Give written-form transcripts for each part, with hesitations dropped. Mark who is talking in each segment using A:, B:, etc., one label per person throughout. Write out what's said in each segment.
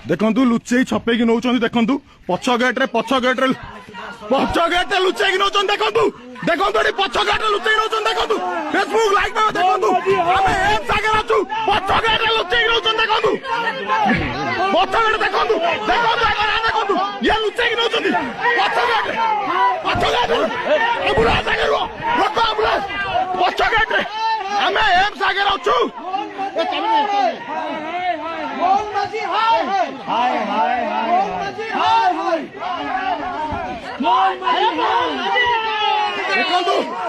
A: देखु लुचेई छपेकी नौ देखु पछ गेट रे लुचेकी नौ देखु देखु पछ गेट रे लुचेई नौ देखु फेसबुक लाइक में देखु आमे एम्स आगे अछु पछ गेट रे लुचेकी नौ देखु पछ गेट देखु देखु देखु ये लुचेकी नौ पछ गेट एम्बुलेंस आगे रो लोक एम्बुलेंस पछ गेट रे आमे एम्स आगे अछु देखु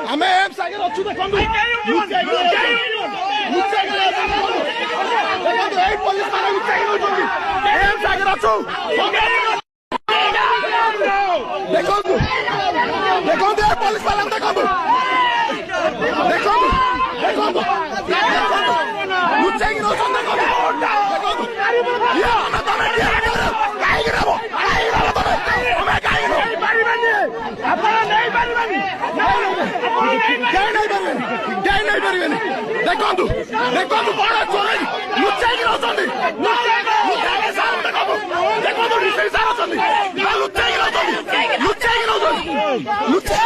A: आमे एम्स आगे अछु देखु पुलिस माने एम्स आगे अछु देखु देखु पुलिस वाला देखु देखु देखु लुचेकी नौ देखु देखु देखु बड़ा चोर लुचेकी नौ लुचे